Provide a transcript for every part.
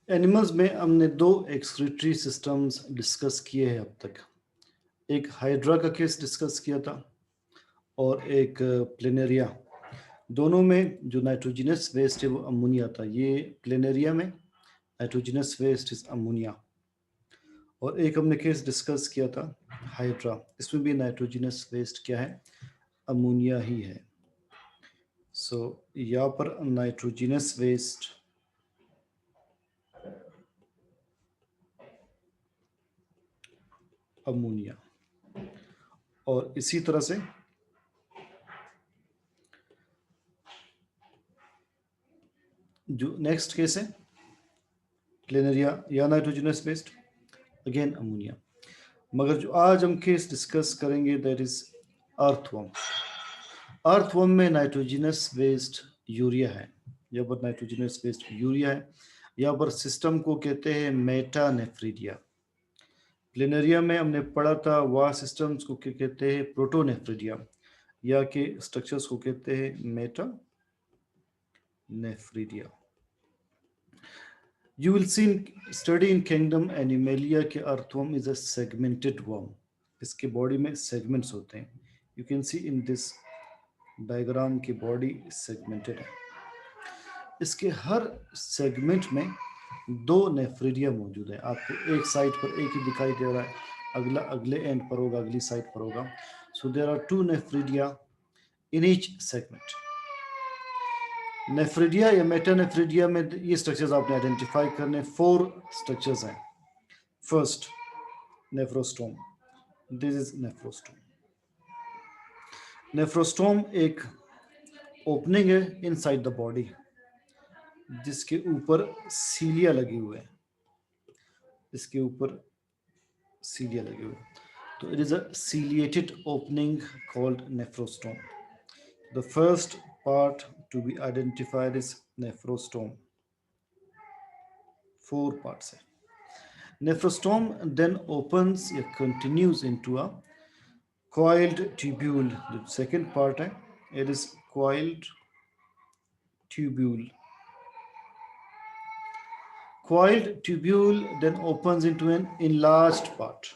Animals में हमने दो एक्सक्रीटरी सिस्टम्स डिस्कस किए हैं अब तक। एक हाइड्रा का केस डिस्कस किया था और एक प्लेनेरिया। दोनों में जो नाइट्रोजिनस वेस्ट है वो अमोनिया था। ये प्लेनेरिया में नाइट्रोजिनस वेस्ट इज अमोनिया। और एक हमने केस डिस्कस किया था हाइड्रा, इसमें भी नाइट्रोजिनस वेस्ट क्या है, अमोनिया ही है। सो यहाँ पर नाइट्रोजिनस वेस्ट अमोनिया, और इसी तरह से जो नेक्स्ट केस है प्लेनेरिया या नाइट्रोजिनस वेस्ट, अगेन अमोनिया। मगर जो आज हम केस डिस्कस करेंगे दैट इज अर्थवर्म। अर्थवर्म में नाइट्रोजिनस वेस्ट यूरिया है। यहाँ पर नाइट्रोजिनस वेस्ट यूरिया है। यहाँ पर सिस्टम को कहते हैं मेटानेफ्रिडिया। प्लेनेरिया में हमने पढ़ा था वह सिस्टम्स को क्या कहते हैं, प्रोटोनेफ्रिडिया, या के स्ट्रक्चर्स को कहते हैं metanephridia. You will see study in kingdom Animalia के earthworm is a segmented worm. इसके बॉडी में सेगमेंट्स होते हैं। You can see in this diagram की बॉडी सेगमेंटेड है। इसके हर सेगमेंट में दो नेफ्रिडिया मौजूद है। आपको एक साइड पर एक ही दिखाई दे रहा है, अगला अगले एंड पर होगा, अगली साइड पर होगा। So there are two nephridia in each segment. Nephridia या मेटानेफ्रिडिया में ये स्ट्रक्चर्स आपने आइडेंटिफाई करने। 4 स्ट्रक्चर्स हैं। First nephrostome, this is nephrostome. Nephrostome एक ओपनिंग है इनसाइड द बॉडी जिसके ऊपर सीलिया लगे हुए हैं। इसके ऊपर सीलिया लगे हुए हैं, तो it is a ciliated opening called nephrostomy. The first part to be identified is nephrostomy. 4 parts है। Nephrostomy then opens or continues into a coiled tubule. The second part है, it is coiled tubule. Coiled tubule then opens into an enlarged part,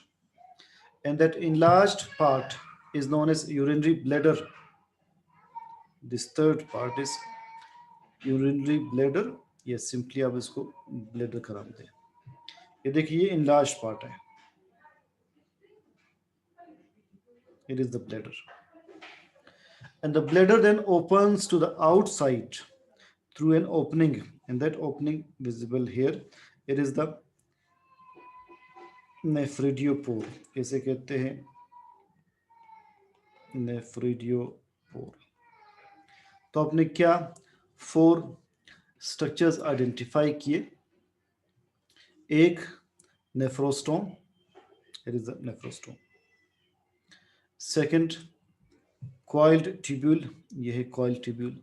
and that enlarged part is known as urinary bladder. This third part is urinary bladder, या simply आप इसको bladder का नाम दें। ये देखिए enlarged part है, it is the bladder, and the bladder then opens to the outside through an opening, and that opening visible here, it is the नेफ्रिडियोपोर। इसे कहते हैं नेफ्रिडियोपोर। तो आपने क्या 4 स्ट्रक्चर्स आइडेंटिफाई किए। एक nephrostome, it is the nephrostome. Second coiled tubule, ये है coiled tubule.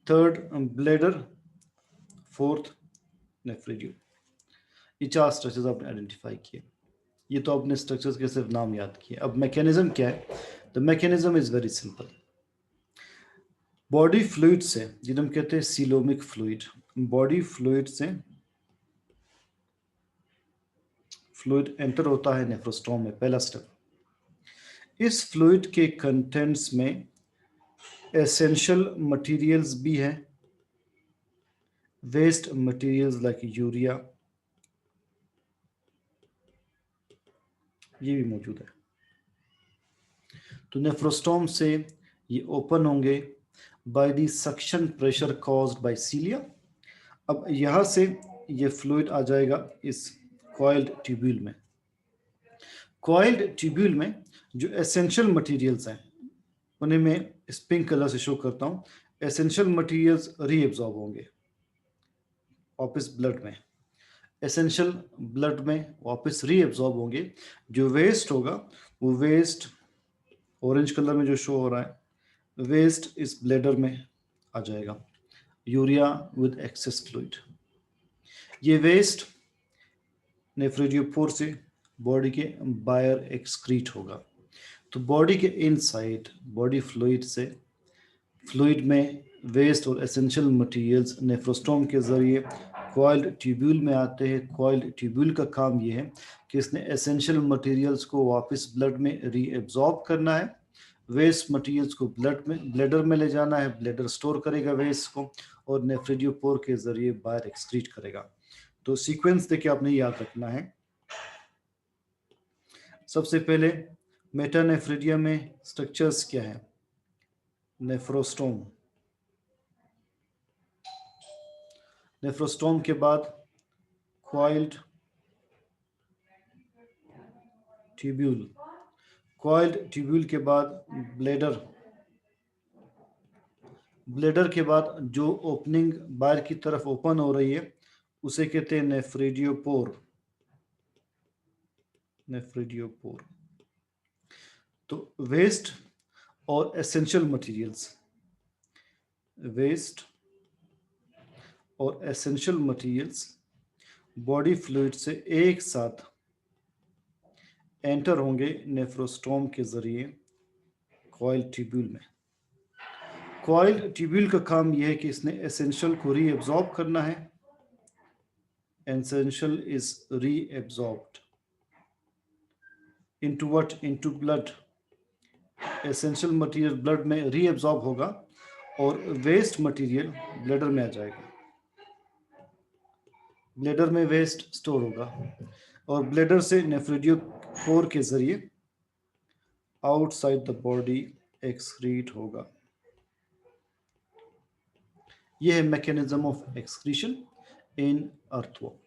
Third bladder, fourth nephridio. ये 4 स्ट्रक्चर्स आपने आइडेंटिफाई किए। ये तो आपने स्ट्रक्चर्स के सिर्फ नाम याद किए। अब मैकेनिज्म क्या है? The mechanism is very simple. Body fluid से, जिन्हें हम कहते हैं सीलोमिक फ्लूइड, बॉडी फ्लूइड से फ्लूइड एंटर होता है नेफ्रोस्टोम में, पहला स्टेप। इस फ्लूइड के कंटेंट्स में एसेंशियल मटेरियल्स भी हैं, वेस्ट मटेरियल्स लाइक यूरिया, ये भी मौजूद है। तो नेफ्रोस्टोम से ये ओपन होंगे by the suction pressure caused by cilia. अब यहां से ये फ्लूइड आ जाएगा इस कॉइल्ड ट्यूब्यूल में। कॉइल्ड ट्यूब्यूल में जो एसेंशियल मटेरियल्स हैं उन्हें मैं इस पिंक कलर से शो करता हूं। एसेंशियल मटेरियल्स रीएब्सॉर्ब होंगे वापस ब्लड में, एसेंशियल ब्लड में वापस रीएब्सॉर्ब होंगे। जो वेस्ट होगा वो वेस्ट ऑरेंज कलर में जो शो हो रहा है, वेस्ट इस ब्लैडर में आ जाएगा, यूरिया विद एक्सेस फ्लूइड। ये वेस्ट नेफ्रिडियोपोर से बॉडी के बाहर एक्सक्रीट होगा। तो बॉडी के इनसाइड बॉडी फ्लूइड से, फ्लूइड में वेस्ट और एसेंशियल मटेरियल्स नेफ्रोस्टोम के जरिए कॉइल्ड ट्यूब्यूल में आते हैं। कॉइल्ड ट्यूब्यूल का काम ये है कि इसने एसेंशियल मटेरियल्स को वापस ब्लड में रीएब्जॉर्ब करना है, वेस्ट मटेरियल्स को ब्लैडर में ले जाना है, ब्लैडर स्टोर करेगा वेस्ट को और नेफ्रेडियोपोर के जरिए बाहर एक्सक्रीट करेगा। तो सीक्वेंस देखिए आपने याद रखना है। सबसे पहले मेटानेफ्रेडिया में स्ट्रक्चर्स क्या है? नेफ्रोस्टोम, नेफ्रोस्टोम के बाद कॉइल्ड ट्यूब्यूल, कॉइल्ड ट्यूब्यूल के बाद ब्लैडर, ब्लैडर के बाद जो ओपनिंग बाहर की तरफ ओपन हो रही है उसे कहते हैं नेफ्रेडियोपोर, नेफ्रेडियोपोर। तो वेस्ट और एसेंशियल मटेरियल्स, वेस्ट और एसेंशियल मटेरियल्स बॉडी फ्लूइड से एक साथ एंटर होंगे नेफ्रोस्टोम के जरिए कॉइल ट्यूब्यूल में। कॉइल ट्यूब्यूल का काम यह है कि इसने एसेंशियल को रीएब्जॉर्ब करना है। Essential is reabsorbed into what? Into blood. Essential material blood में रीएब्जॉर्ब होगा और वेस्ट मटेरियल ब्लैडर में आ जाएगा। ब्लैडर में वेस्ट स्टोर होगा और ब्लैडर से नेफ्रेडियोपोर के जरिए आउटसाइड द बॉडी एक्सक्रीट होगा। यह है mechanism of excretion in earthworm.